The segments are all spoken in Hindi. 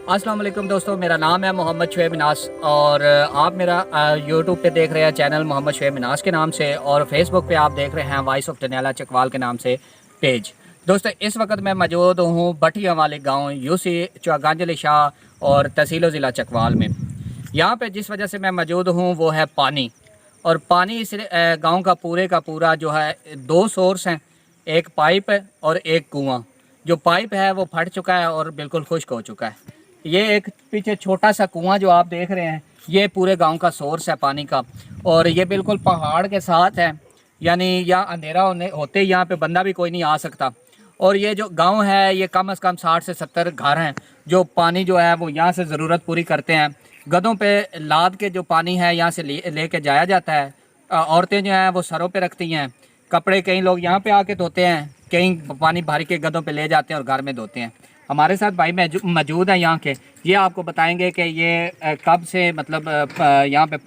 अस्सलाम वालेकुम दोस्तों, मेरा नाम है मोहम्मद शुएब मिनास और आप मेरा यूट्यूब पे देख रहे हैं चैनल मोहम्मद शुएब मिनास के नाम से, और फेसबुक पे आप देख रहे हैं वॉइस ऑफ डनियाला चकवाल के नाम से पेज। दोस्तों इस वक्त मैं मौजूद हूँ भटिया वाले गाँव यूसी गांजल शाह और तहसील ज़िला चकवाल में। यहाँ पे जिस वजह से मैं मौजूद हूँ वो है पानी, और पानी इस गाँव का पूरा जो है दो सोर्स हैं, एक पाइप है और एक कुआँ। जो पाइप है वो फट चुका है और बिल्कुल खुश्क हो चुका है। ये एक पीछे छोटा सा कुआं जो आप देख रहे हैं, ये पूरे गांव का सोर्स है पानी का, और ये बिल्कुल पहाड़ के साथ है, यानी यहाँ अंधेरा होते यहाँ पे बंदा भी कोई नहीं आ सकता। और ये जो गांव है ये कम से कम 60 से 70 घर हैं जो पानी जो है वो यहाँ से ज़रूरत पूरी करते हैं। गधों पे लाद के जो पानी है यहाँ से ले के जाया जाता है। औरतें जो हैं वो सरों पे रखती हैं कपड़े, कई लोग यहाँ पे आके धोते हैं, कहीं पानी भर के गधों पे ले जाते हैं और घर में धोते हैं। हमारे साथ भाई मौजूद हैं यहाँ के, ये आपको बताएंगे कि ये कब से मतलब यहाँ पे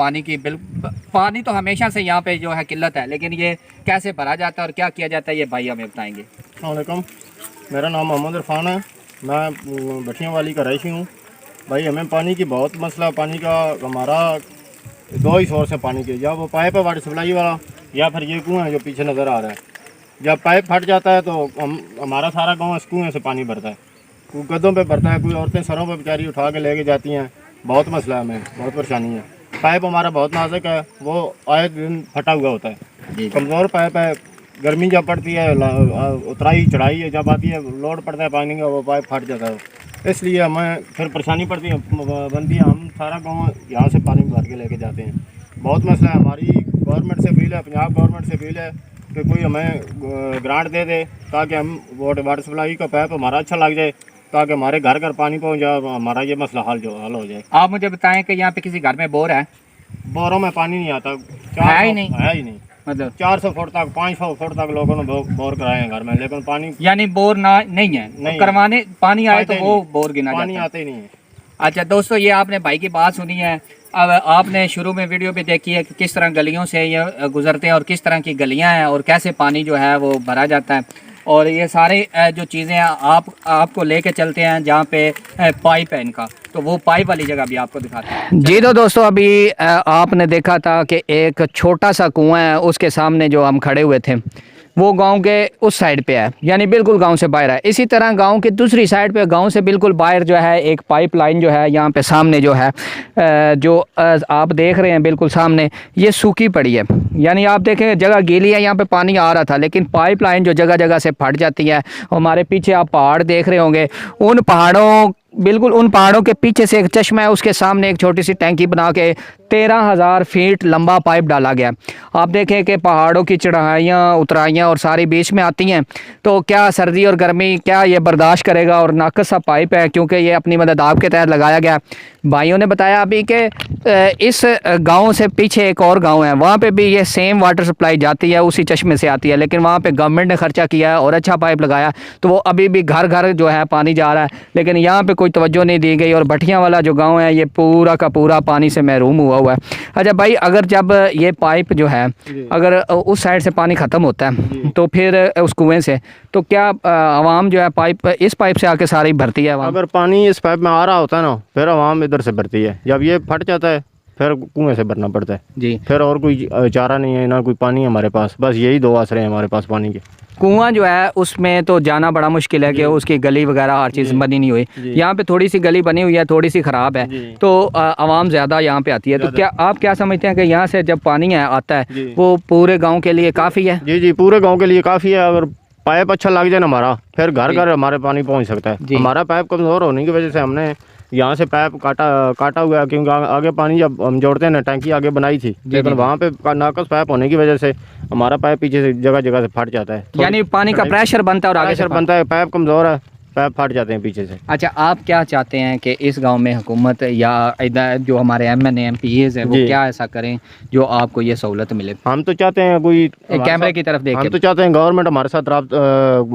पानी तो हमेशा से यहाँ पे जो है किल्लत है, लेकिन ये कैसे भरा जाता है और क्या किया जाता है ये भाई हमें बताएंगे। अस्सलाम वालेकुम, मेरा नाम मोहम्मद इरफान है, मैं भटिया वाली का रईसी हूँ। भाई हमें पानी की बहुत मसला, पानी का हमारा दो ही सोर्स है पानी के, या वो पाइप है वाटर सप्लाई वाला, या फिर ये कुआं है जो पीछे नज़र आ रहा है। जब पाइप फट जाता है तो हमारा सारा गाँव इस कुएँ से पानी भरता है, कोई गधों पे भरता है, कोई औरतें सरों पे बेचारी उठा के लेके जाती हैं। बहुत मसला है, हमें बहुत परेशानी है। पाइप हमारा बहुत नाजुक है, वो आए दिन फटा हुआ होता है, कमज़ोर पाइप है। गर्मी जब पड़ती है, उतराई चढ़ाई है जब आती है, लोड पड़ता है पानी का, वो पाइप फट जाता है। इसलिए हमें फिर परेशानी बनती है। हम सारा गाँव यहाँ से पानी भर के लेके जाते हैं। बहुत मसला है। हमारी गवर्नमेंट से अपील है, पंजाब गवर्नमेंट से अपील है कि कोई हमें ग्रांट दे दे ताकि हम वाटर सप्लाई का पाइप हमारा अच्छा लग जाए, ताकि हमारे घर घर पानी पहुंच जाए, हमारा ये मसला हल हो जाए। आप मुझे बताएं कि यहाँ पे किसी घर में बोर है? बोरों में पानी नहीं आता, है ही नहीं, मतलब 400 फुट तक 500 फुट तक लोगों ने बोर कराए हैं घर में, लेकिन पानी यानी बोर ना नहीं है, नहीं तो करवाने पानी आए तो वो बोर गिना पानी आते ही नहीं है। अच्छा दोस्तों, ये आपने भाई की बात सुनी है। अब आपने शुरू में वीडियो पे देखी है कि किस तरह गलियों से ये गुजरते हैं और किस तरह की गलियां हैं और कैसे पानी जो है वो भरा जाता है। और ये सारे जो चीज़ें आपको लेके चलते हैं जहाँ पे पाइप है इनका, तो वो पाइप वाली जगह भी आपको दिखाते हैं। जी तो दोस्तों, अभी आपने देखा था कि एक छोटा सा कुआं है, उसके सामने जो हम खड़े हुए थे वो गांव के उस साइड पे है, यानी बिल्कुल गांव से बाहर है। इसी तरह गांव की दूसरी साइड पे, गांव से बिल्कुल बाहर जो है एक पाइपलाइन जो है यहाँ पे सामने जो है जो आप देख रहे हैं बिल्कुल सामने, ये सूखी पड़ी है। यानी आप देखें जगह गीली है, यहाँ पे पानी आ रहा था, लेकिन पाइपलाइन जो जगह जगह से फट जाती है। हमारे पीछे आप पहाड़ देख रहे होंगे, उन पहाड़ों के पीछे से एक चश्मा है, उसके सामने एक छोटी सी टैंकी बना के 13,000 फीट लंबा पाइप डाला गया। आप देखें कि पहाड़ों की चढ़ाइयाँ उतराइयाँ और सारी बीच में आती हैं, तो क्या सर्दी और गर्मी क्या ये बर्दाश्त करेगा? और नाकस सा पाइप है, क्योंकि ये अपनी मदद आपके तहत लगाया गया। भाइयों ने बताया अभी कि इस गांव से पीछे एक और गांव है, वहाँ पे भी ये सेम वाटर सप्लाई जाती है, उसी चश्मे से आती है, लेकिन वहाँ पे गवर्नमेंट ने खर्चा किया है और अच्छा पाइप लगाया, तो वो अभी भी घर घर जो है पानी जा रहा है, लेकिन यहाँ पे कोई तवज्जो नहीं दी गई। और भटिया वाला जो गांव है ये पूरा का पूरा पानी से महरूम हुआ है। अच्छा भाई, अगर जब ये पाइप जो है अगर उस साइड से पानी ख़त्म होता है तो फिर उस कुएं से, तो क्या आवाम जो है इस पाइप से आके सारी भरती है? अगर पानी इस पाइप में आ रहा होता है ना, फिर आवाम इधर से भरती है। जब ये फट जाता है फिर कुएं से भरना पड़ता है जी। फिर और कोई चारा नहीं है, ना कोई पानी है हमारे पास, बस यही दो आसरे हैं हमारे पास पानी के। कुआं जो है उसमें तो जाना बड़ा मुश्किल है कि उसकी गली वगैरह हर चीज़ बनी नहीं हुई। यहाँ पे थोड़ी सी गली बनी हुई है, थोड़ी सी ख़राब है, तो आवाम ज़्यादा यहाँ पे आती है। तो क्या आप क्या समझते हैं कि यहाँ से जब पानी आता है वो पूरे गांव के लिए काफ़ी है? जी जी, पूरे गांव के लिए काफ़ी है। अगर पाइप अच्छा लग जाए ना हमारा, फिर घर घर हमारे पानी पहुँच सकता है। हमारा पाइप कमज़ोर होने की वजह से हमने यहाँ से पाइप काटा हुआ है, क्योंकि आगे पानी जब हम जोड़ते हैं ना, टैंकी आगे बनाई थी, लेकिन वहाँ पे नाकस पाइप होने की वजह से हमारा पाइप पीछे से जगह जगह से फट जाता है। यानी पानी का प्रेशर बनता है और आगे से बनता है, पाइप कमज़ोर है, पाइप फट जाते हैं पीछे से। अच्छा, आप क्या चाहते हैं कि इस गांव में हुकूमत या इधर जो हमारे MNA MPs हैं वो क्या ऐसा करें जो आपको ये सहूलत मिले? हम तो चाहते हैं कोई कैमरे की तरफ देखें, हम तो चाहते हैं गवर्नमेंट हमारे साथ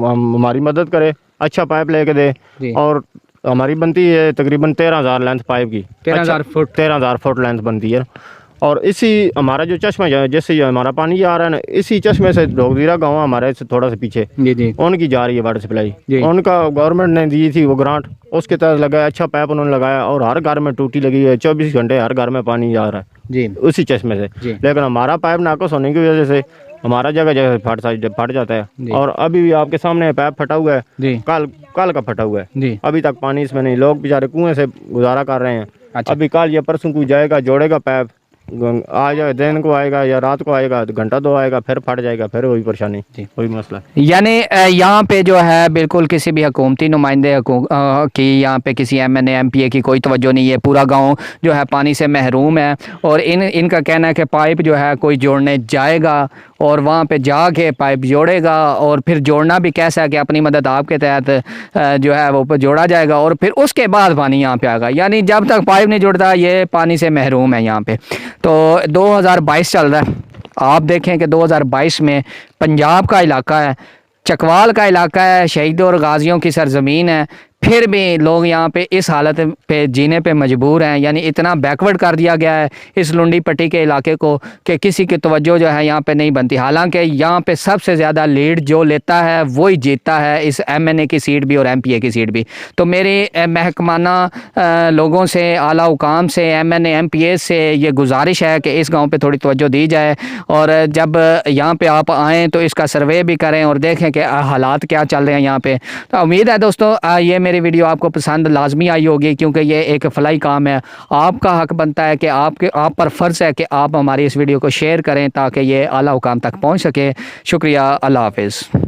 हमारी मदद करे, अच्छा पाइप लेके दे। और हमारी बनती है तकरीबन 13,000 लेंथ पाइप की, 13,000 फुट लेंथ बनती है। और इसी हमारा जो चश्मा जैसे ये हमारा पानी आ रहा है ना, इसी चश्मे से ढोगदीरा गाँव हमारे से थोड़ा सा पीछे, जी जी उनकी जा रही है वाटर सप्लाई। जी। उनका गवर्नमेंट ने दी थी वो ग्रांट, उसके तहत लगाया, अच्छा पाइप उन्होंने लगाया और हर घर में टूटी लगी है, 24 घंटे हर घर में पानी जा रहा है जी उसी चश्मे से। जी। लेकिन हमारा पाइप नाकस होने की वजह से हमारा जगह जगह फट जाता जी। है। और अभी भी आपके सामने पाइप फटा हुआ है, जी कल का फटा हुआ है, जी। अभी तक पानी इसमें नहीं। लोग बेचारे कुएं से गुजारा कर रहे हैं। अच्छा। अभी कल या परसों को जाएगा, जोड़ेगा पाइप, आ जाए दिन को आएगा या रात को आएगा, घंटा दो आएगा, फिर फट जाएगा, फिर वही परेशानी, वही मसला। यानी यहाँ पे जो है बिल्कुल किसी भी हुकूमती नुमाइंदे की यहाँ पे किसी MNA MPA की कोई तवज्जो नहीं है। पूरा गांव जो है पानी से महरूम है और इनका कहना है कि पाइप जो है कोई जोड़ने जाएगा और वहाँ पे जाके पाइप जोड़ेगा और फिर जोड़ना भी कैसा है कि अपनी मदद आपके तहत जो है वो जोड़ा जाएगा और फिर उसके बाद पानी यहाँ पे आएगा। यानी जब तक पाइप नहीं जुड़ता ये पानी से महरूम है यहाँ पे। तो 2022 चल रहा है, आप देखें कि 2022 में पंजाब का इलाका है, चकवाल का इलाका है, शहीदों और गाजियों की सरजमीन है, फिर भी लोग यहाँ पे इस हालत पे जीने पे मजबूर हैं। यानी इतना बैकवर्ड कर दिया गया है इस लुंडी पट्टी के इलाके को कि किसी की तवज्जो जो है यहाँ पे नहीं बनती। हालांकि यहाँ पे सबसे ज़्यादा लीड जो लेता है वही जीतता है, इस MNA की सीट भी और MPA की सीट भी। तो मेरे महकमाना लोगों से, आला हुकाम से, MNA MPA से ये गुजारिश है कि इस गाँव पर थोड़ी तवज्जो दी जाए और जब यहाँ पर आप आएँ तो इसका सर्वे भी करें और देखें कि हालात क्या चल रहे हैं यहाँ पर। तो उम्मीद है दोस्तों ये मेरी वीडियो आपको पसंद लाजमी आई होगी, क्योंकि ये एक फलाई काम है। आपका हक बनता है कि आप पर फ़र्ज़ है कि आप हमारी इस वीडियो को शेयर करें ताकि ये आला हुकाम तक पहुंच सके। शुक्रिया, अल्लाह हाफ़िज़।